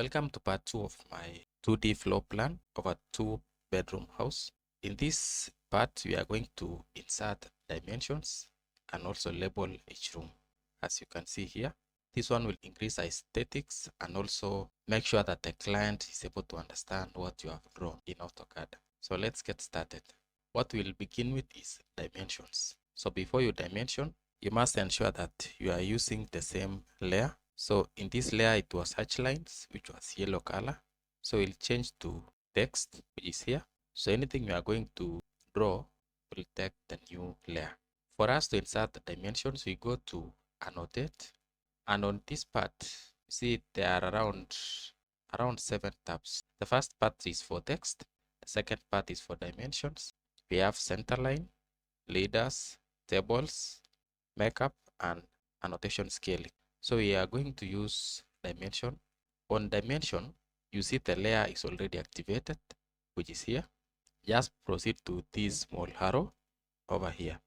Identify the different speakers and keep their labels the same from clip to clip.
Speaker 1: Welcome to part 2 of my 2D floor plan of a 2-bedroom house. In this part, we are going to insert dimensions and also label each room. As you can see here, this one will increase aesthetics and also make sure that the client is able to understand what you have drawn in AutoCAD. So let's get started. What we'll begin with is dimensions. So before you dimension, you must ensure that you are using the same layer. So in this layer, it was hatch lines, which was yellow color. So we'll change to text, which is here. So anything we are going to draw will take the new layer. For us to insert the dimensions, we go to annotate. And on this part, you see there are around 7 tabs. The first part is for text. The second part is for dimensions. We have centerline, leaders, tables, makeup, and annotation scaling. So we are going to use dimension. On dimension, you see the layer is already activated, which is here. Just proceed to this small arrow over here.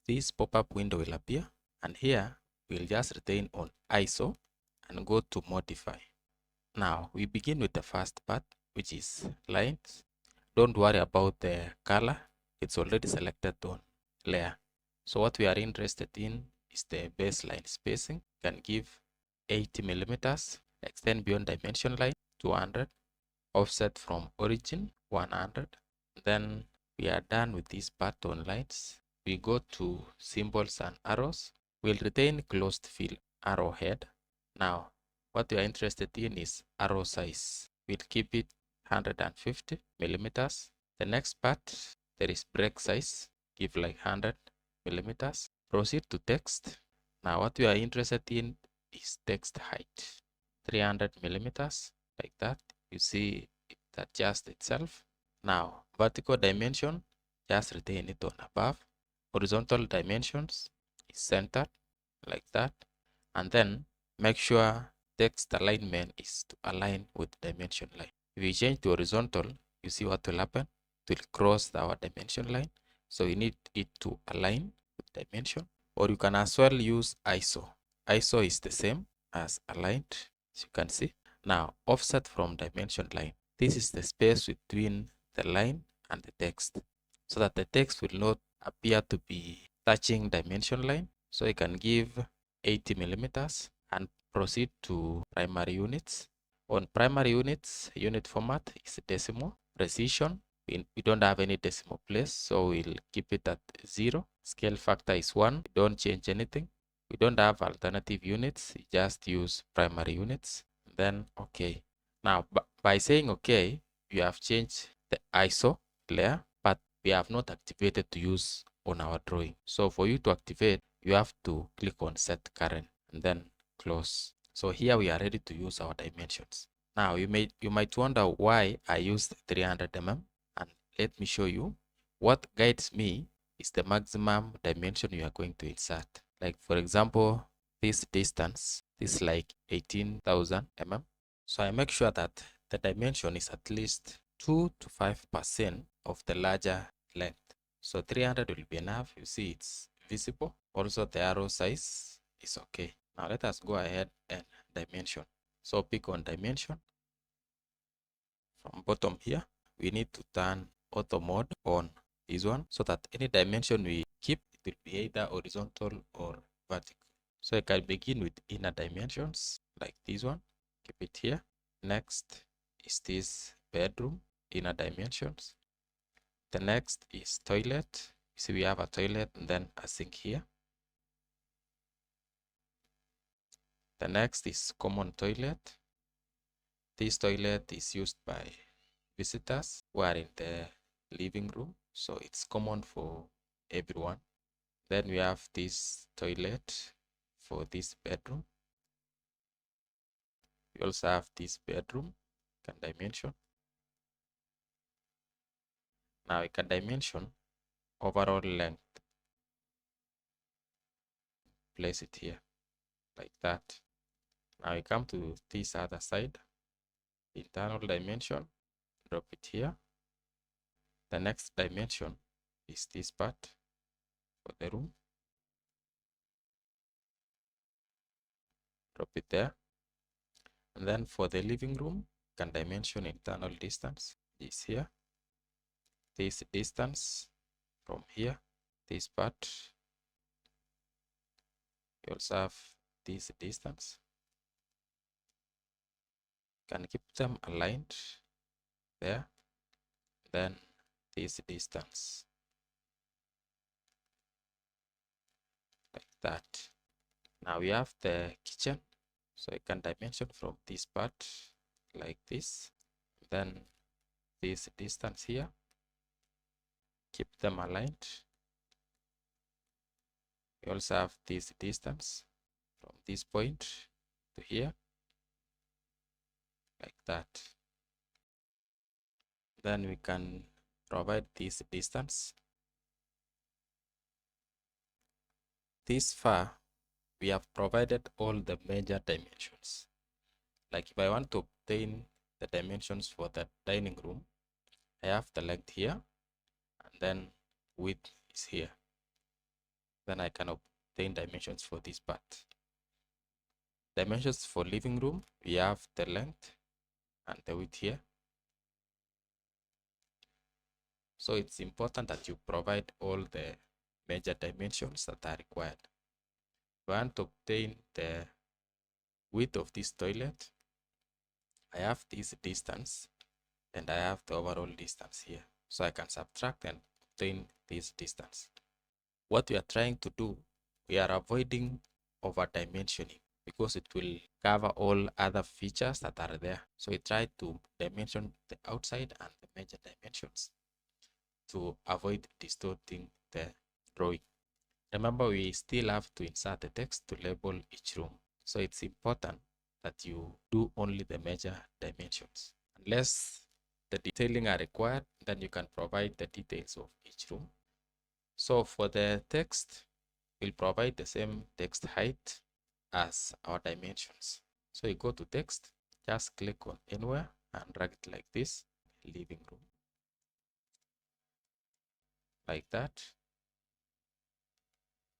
Speaker 1: This pop-up window will appear, and here we'll just retain on ISO and go to modify. Now we begin with the first part, which is lines. Don't worry about the color, it's already selected on layer. So what we are interested in is the baseline spacing. You can give 80 millimeters, extend beyond dimension line 200, offset from origin 100. Then we are done with this part on lines. We go to symbols and arrows. We'll retain closed fill arrowhead. Now what we are interested in is arrow size. We'll keep it 150 millimeters. The next part, there is break size, give like 100 millimeters. Proceed to text. Now what we are interested in is text height, 300 millimeters, like that. You see it adjusts itself. Now vertical dimension, just retain it on above. Horizontal dimensions is centered, like that. And then make sure text alignment is to align with dimension line. If you change to horizontal, you see what will happen. It will cross our dimension line. So you need it to align with dimension. Or you can as well use ISO. ISO is the same as aligned, as you can see. Now, offset from dimension line. This is the space between the line and the text, so that the text will not appear to be touching dimension line. So you can give 80 millimeters and proceed to primary units. On primary units, unit format is decimal. Precision, we don't have any decimal place, so we'll keep it at 0. Scale factor is 1. We don't change anything. We don't have alternative units, we just use primary units. Then okay. Now by saying okay, you have changed the ISO layer, but we have not activated to use on our drawing. So for you to activate, you have to click on set current and then close. So here we are ready to use our dimensions. Now you might wonder why I used 300 mm, and let me show you. What guides me is the maximum dimension you are going to insert. Like for example, this distance is like 18,000 mm. So I make sure that the dimension is at least 2 to 5% of the larger length. So 300 will be enough. You see it's visible. Also the arrow size is okay. Now let us go ahead and dimension. So pick on dimension. From bottom here, we need to turn auto mode on this one, so that any dimension we keep, it will be either horizontal or vertical. So I can begin with inner dimensions like this one. Keep it here. Next is this bedroom, inner dimensions. The next is toilet. You see we have a toilet and then a sink here. The next is common toilet. This toilet is used by visitors who are in the living room, so it's common for everyone. Then we have this toilet for this bedroom. We also have this bedroom, can dimension. Now we can dimension overall length. Place it here like that. Now we come to this other side, internal dimension, drop it here. The next dimension is this part for the room. Drop it there. And then for the living room, you can dimension internal distance is here. This distance from here, this part, you also have this distance. You can keep them aligned there. Then this distance, like that. Now we have the kitchen, so you can dimension from this part like this. Then this distance here, keep them aligned. We also have this distance from this point to here, like that. Then we can provide this distance. This far, we have provided all the major dimensions. Like if I want to obtain the dimensions for the dining room, I have the length here, and then width is here. Then I can obtain dimensions for this part. Dimensions for living room, we have the length and the width here. So it's important that you provide all the major dimensions that are required. If I want to obtain the width of this toilet, I have this distance and I have the overall distance here. So I can subtract and obtain this distance. What we are trying to do, we are avoiding over dimensioning because it will cover all other features that are there. So we try to dimension the outside and the major dimensions to avoid distorting the drawing. Remember, we still have to insert the text to label each room. So it's important that you do only the major dimensions. Unless the detailing are required, then you can provide the details of each room. So for the text, we'll provide the same text height as our dimensions. So you go to text, just click on anywhere and drag it like this, living room. Like that.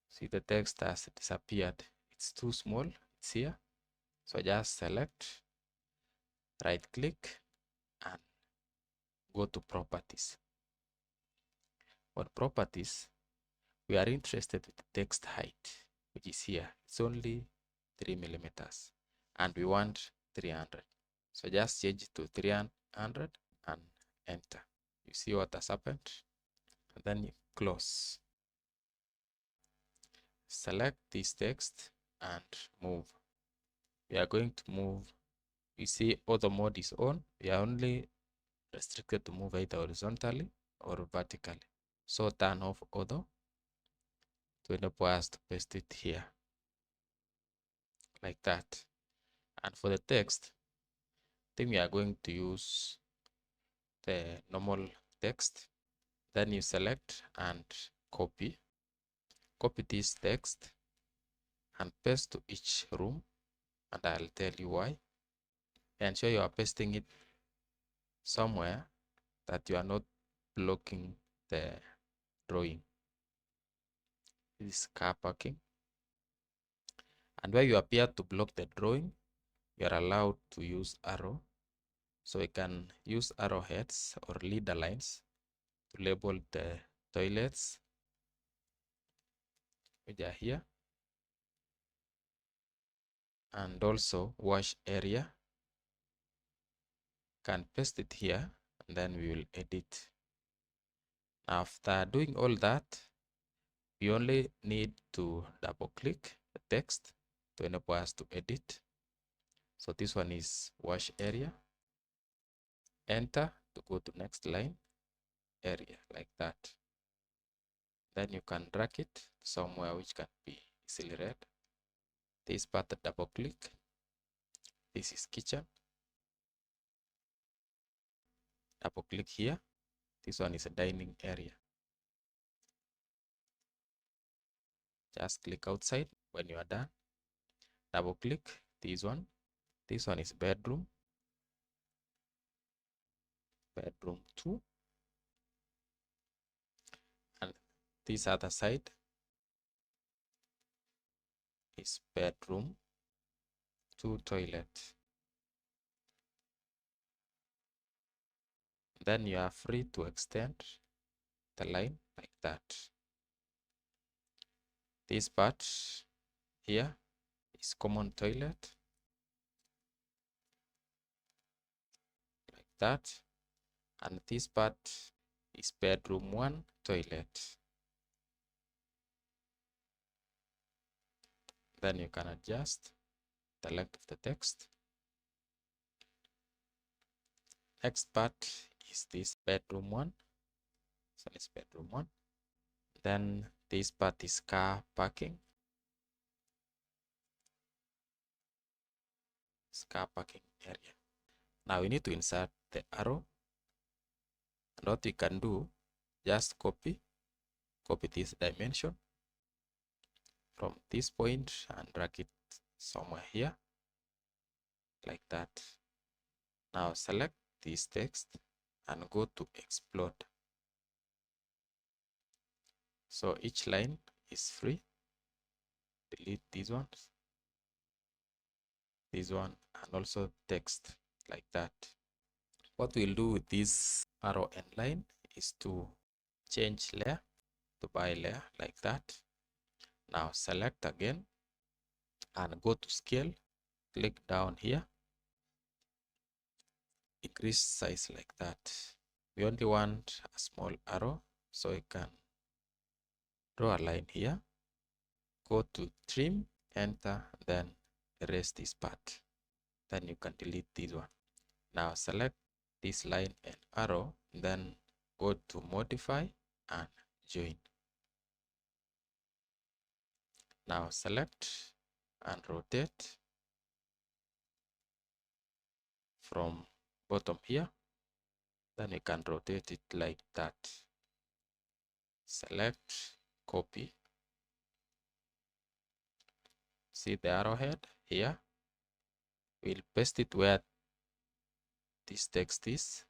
Speaker 1: See, the text has disappeared. It's too small. It's here. So just select, right click, and go to properties. For properties, we are interested with the text height, which is here. It's only 3 millimeters, and we want 300. So just change it to 300 and enter. You see what has happened? And then you close. Select this text and move. We are going to move. You see auto mode is on. We are only restricted to move either horizontally or vertically. So turn off auto to enable us to paste it here like that. And for the text, then we are going to use the normal text. Then you select and copy this text and paste to each room, and I'll tell you why. Ensure you are pasting it somewhere that you are not blocking the drawing. This is car parking, and where you appear to block the drawing, you are allowed to use arrow. So you can use arrowheads or leader lines to label the toilets which are here, and also wash area. Can paste it here, and then we will edit. After doing all that, we only need to double click the text to enable us to edit. So this one is wash area. Enter to go to next line, area, like that. Then you can drag it somewhere which can be easily read. This part, double click. This is kitchen. Double click here. This one is a dining area. Just click outside when you are done. Double click this one. This one is bedroom. Bedroom 2. And this other side is bedroom 2 toilet. Then you are free to extend the line like that. This part here is common toilet like that, and this part is bedroom 1 toilet. Then you can adjust the length of the text. Next part is this bedroom 1. So it's bedroom 1. Then this part is car parking. It's car parking area. Now we need to insert the arrow. And what we can do, just copy this dimension from this point and drag it somewhere here like that. Now select this text and go to explode. So each line is free. Delete these ones, this one, and also text like that. What we'll do with this arrow and line is to change layer to by layer like that. Now select again and go to scale, click down here, increase size like that. We only want a small arrow, so you can draw a line here, go to trim, enter, then erase this part. Then you can delete this one. Now select this line and arrow, then go to modify and join. Now select and rotate from bottom here. Then you can rotate it like that. Select, copy. See the arrowhead here? We'll paste it where this text is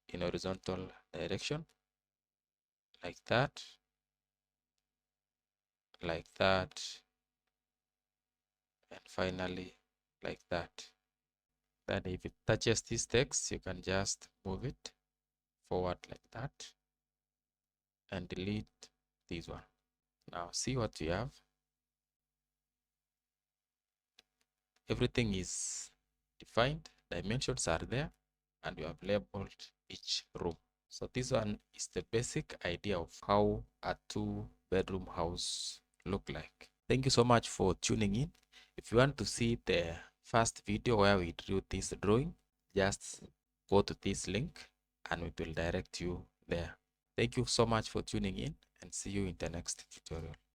Speaker 1: in horizontal direction, like that, and finally like that. Then if it touches this text, you can just move it forward like that and delete this one. Now see what we have. Everything is defined, dimensions are there, and we have labeled each room. So this one is the basic idea of how a 2-bedroom house look like. Thank you so much for tuning in. If you want to see the first video where we drew this drawing, just go to this link and it will direct you there. Thank you so much for tuning in, and see you in the next tutorial.